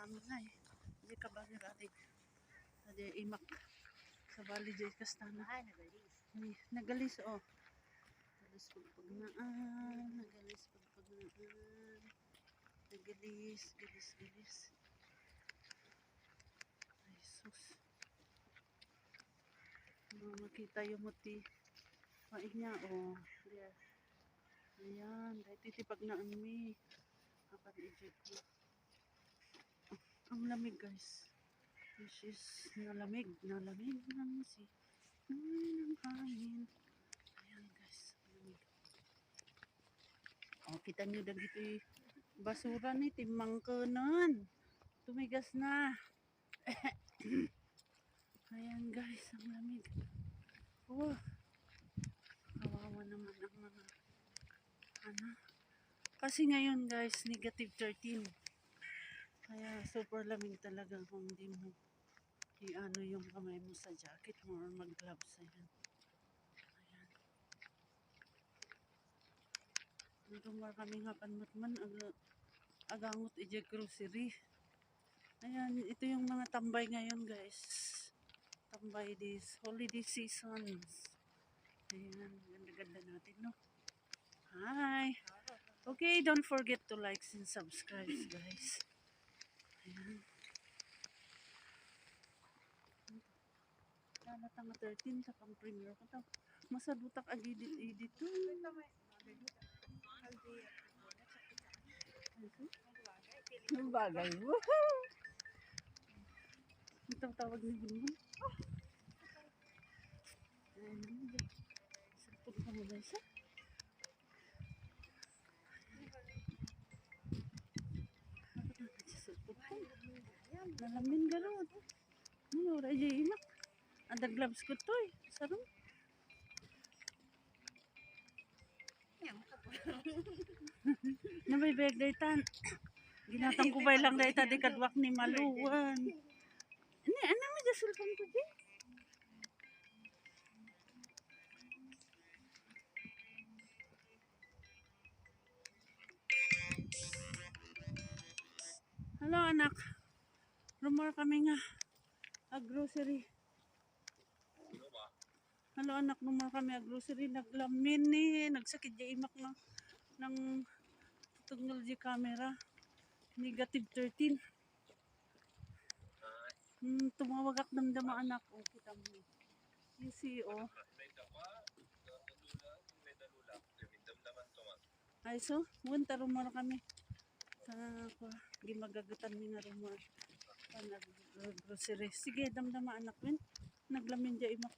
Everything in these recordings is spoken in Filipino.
amin na eh. Hindi ka ba nirating? Ada imak sa bali jay kastana. Ay, nagalis. Nagalis oh. Nagalis pagpagnaan, nagalis pagpagnaan. Nagalis, galis. Ay sus. Makita yung muti. Pain niya oh. There. Ayan, dahil titipagnaan mi. Apan i-check ko. Ang lamig guys. This is nalamig ng si ng hangin. Ayan guys, lamig. Oh, kita nyo dagito yung basura ni timang kanan. Tumigas na. Ayan guys, ang lamig. Oh, kawawa naman ang mga ano. Kasi ngayon guys, negative 13. Kaya super lamig talaga kung hindi mo i-ano yung kamay mo sa jacket mo or mag-gloves. Ayan. Ayan. Nagumar kami nga panmatman agangot ije grocery. Ayan, ito yung mga tambay ngayon guys. Tambay this holiday seasons. Ayan, ganda-ganda natin no. Hi! Okay, don't forget to like and subscribe guys. Ayan. Tanga 13 sa pang premiere ko to. Masabutak agidit-idit to. Ang bagay mo. Ito tawag ni Bunbun. Sarapod ka mo ba isa? Sarapod ka. Nalamin gano'n. Ano, raja inak. Ada gloves ko to eh. Sarap. Nabaybayag daytan. Ginatang kubay lang dayta di kadwak ni Maluwan. Ini, ano mo dyan sulpan ko di? Hello anak. Rumor kami nga. Grocery. Hello anak, rumor kami grocery. Naglamin ni. Nagsakit di imak na ng technology camera. Negative 13. Tumawag ak damdama anak. O, kita mo. You see, oh. Ay, so, munta rumor kami. Sa gimagagatan mi nga rumor. Grocery. Sige, damdama anak min. Naglamin dya imak.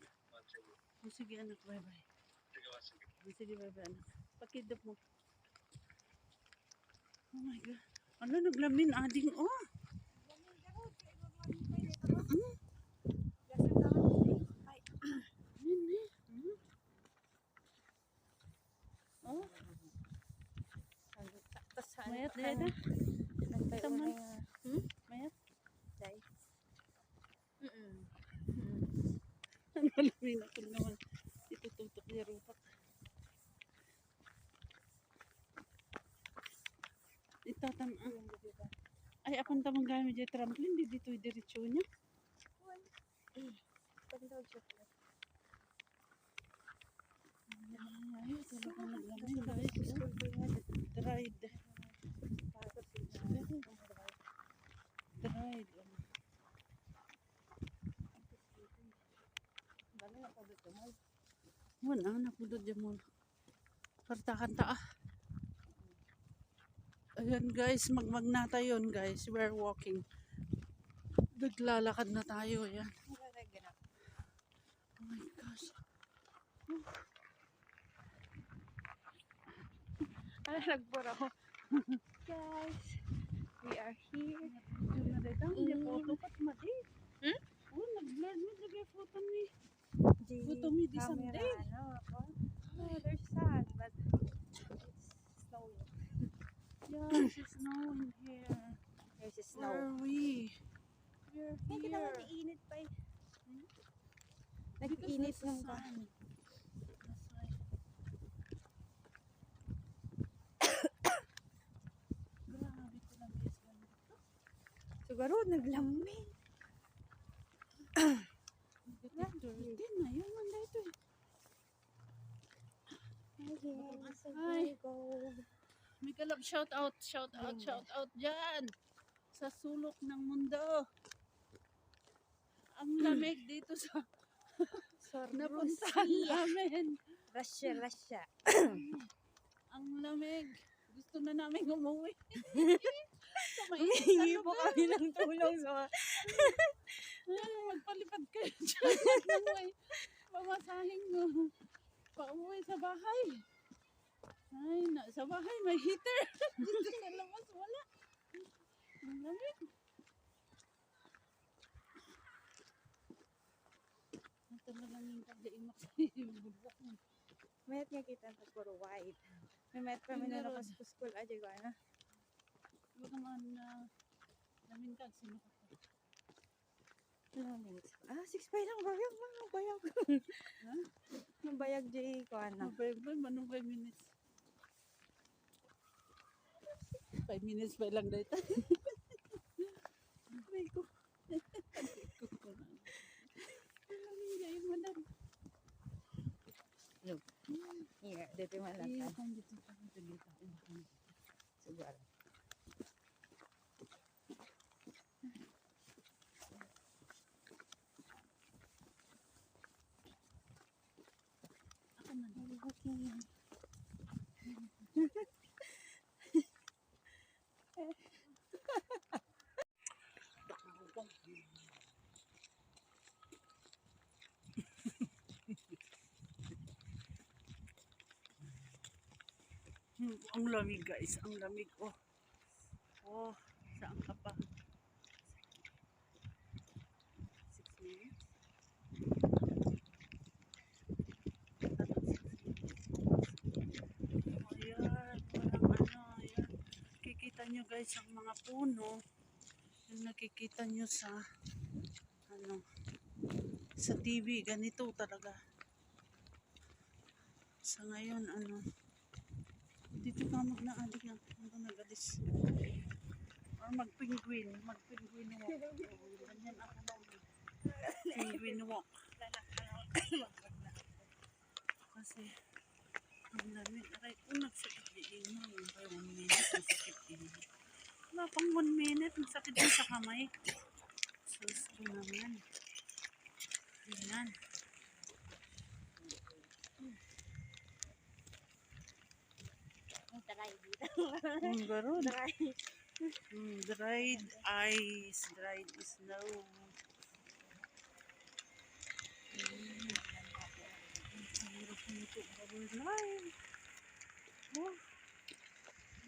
O, sige anak, bye-bye. Sige, bye-bye anak. Pakidap mo. Oh my God. Ano, naglamin ading, oh. Oh. Mayat dito. Taman. Mayat. Dai. Ang malamin ako naman. Itututok niya rupak. Itatam. Ay, akong tamang gamit dyan trampoline. Di dito yung diretsyo niya. Ay, talagang naglamin guys. Dried. Dried. Wala, napudod dyan mo. Kartakan ta ah. Ayan guys, magmag na tayo yun guys. We're walking. Naglalakad na tayo. Ayan. Oh my gosh. Ano nagbura ko? Guys, we are here. Hindi photo pat madi. Oh, nag-blur mo. Lagay photo ni. The Photo me this camera, Sunday. Oh, there's sun, but it's snowing. Yeah, it's snowing here. There's Where snow. are we? We're Hindi naman here. iinit pa eh. Because Nag-init it's the nung ka. sun. That's why. Grabe ko lang guys. So Garo, naglamig. Dirty na yun man dito eh. Hi. Go. May kalab, shout out dyan. Sa sulok ng mundo. Ang lamig dito sa napuntahan namin. Russia. Ang lamig. Gusto na namin umuwi. Humingi po kami ng tulong sa Magpalipad kayo dyan. Umuwi. Pamasahin mo. Pauwi sa bahay. Ay, sa bahay may heater. Dito sa labas wala. Ang lamig. Talagang yung pagdaing maksibulok mo. Mayat nga kita sa puro white. May mayat kami na Meron. nakaskuskul aja ko na. Huwag naman na namin kag sino ka pa. 6 pa lang bayag mga bayag. Ha? Ang bayag J ko ano. Manong 5 minutes. 5 minutes pa lang dito. Aray ko. Here, dito man lang Iya, ka. kung dito ka dito. Siguro. Ako man. Okay. Ang lamig guys, ang lamig oh. Oh, saan ka pa? 6 minutes. Ayan, parang ayan. Kikita nyo guys ang mga puno. Yung nakikita nyo sa sa TV, ganito talaga. Sa ngayon, dito ka mag-naalig yan. Ano nag-alis? Or mag-penguin walk. Ganyan ako daw. Penguin walk. Kasi, ang lamig. Aray ko, nagsakit din mo. Yung by 1 minute, nagsakit din. Wala pang 1 minute, nagsakit din sa kamay. Sus ko naman. Ayan. Dry dito. Garo. Dry. Dried ice, dried snow. Ang hirap nito, bubble live. Oh,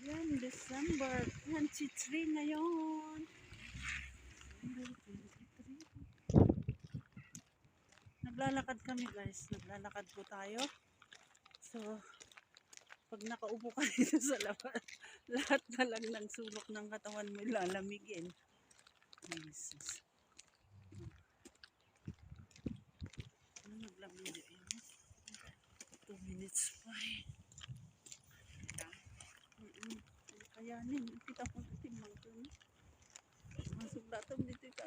yan, December 23 ngayon. December 23. Naglalakad kami guys, naglalakad po tayo. So, pag nakaupo ka dito sa labas, lahat na lang ng sulok ng katawan mo lalamigin. Jesus. Ano naglamig yun? 2 minutes pa eh. Kayanin, kita mo na timang ko. Masuk datang dito ka.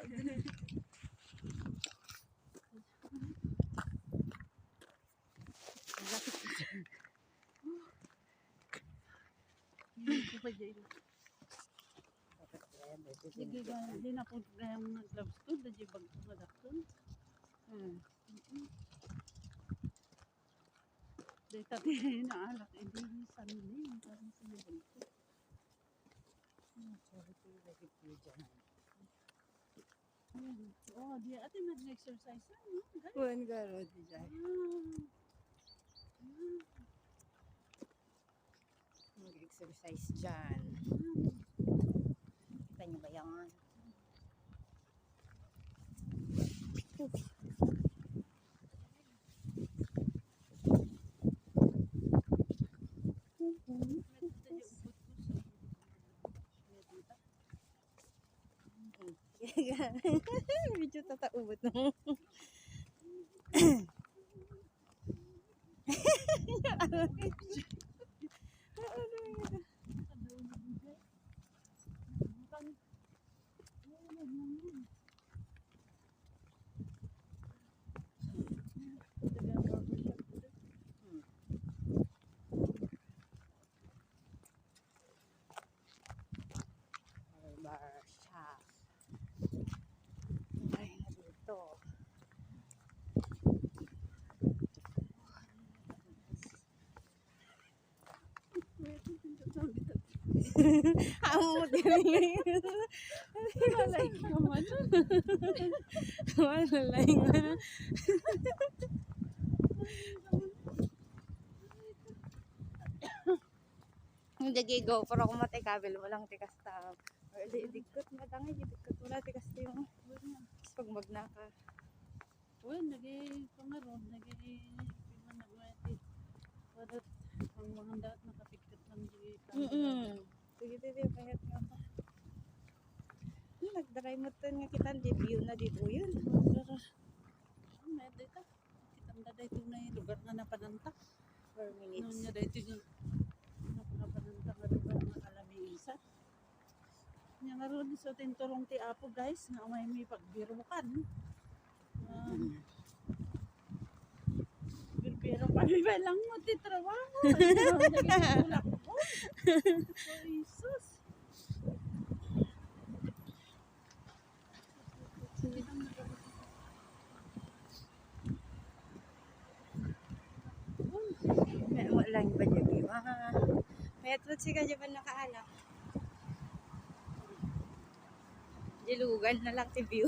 Hindi ko pa dyan. Hindi na po gayang nag-gloves to. Dadi bag ko madakton. Dahil tati naalak. Hindi sanili. Parang sinibag ko. Oh, di ate nag-exercise na. No? Guys. Buwan garo dito. Mag-exercise dyan. Kita niyo ba yan? Medyo tataubot mo. Amot galing. Malay naman. Malalay nga. Hindi GoPro ko mati kabel walang tikas ta. Or di dikot madangay dikot wala tikas ta yung pag magnaka. Uy, pangaron, pinanagwati. Padat, ang mga daat nakapikit ng Sige payat nga pa. Nagdaray mo to nga kita debut na dito yun. May dito. Kitang daday ito na yung lugar nga napanantak. 4 Noon minutes. niya dito yung napanantak nga lugar nga kalami isa. Nga nga ron sa tinturong ti Apo guys, nga may pagbirukan. Pero pag-iba lang mo ti trabaho. Naging tulak mo. So, Jesus. Wala yung ba debut? May atlet si ka dyan nakaalak. Dilugan na lang view.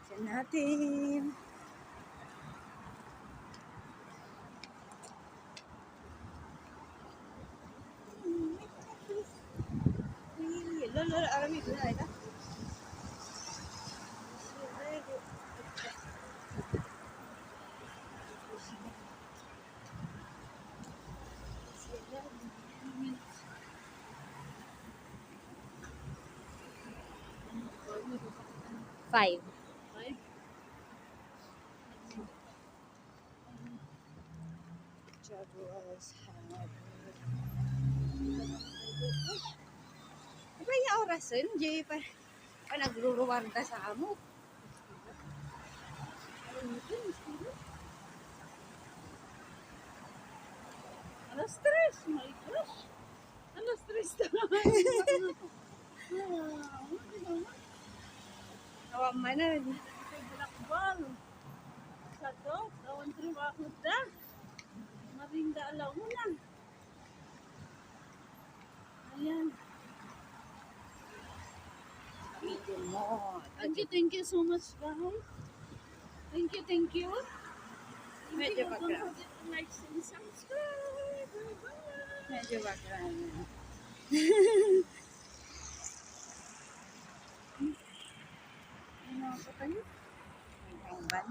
Diyan natin. Lolo, aramid na ito. Five. Jaguars have. Diba yung orason, Jay, pa nagruruwarda sa amo. Alas 3, my gosh. Alas 3 na. Nawamanan. Ito bulakbal. Sa to, kawan triwakot da. Maringda alauna. Ayan. Video mo. Thank you so much, guys. Thank you. Thank Medyo you. Don't background. forget to like and subscribe. Bye-bye. Medyo background. Ano pa tayo? Ang ban.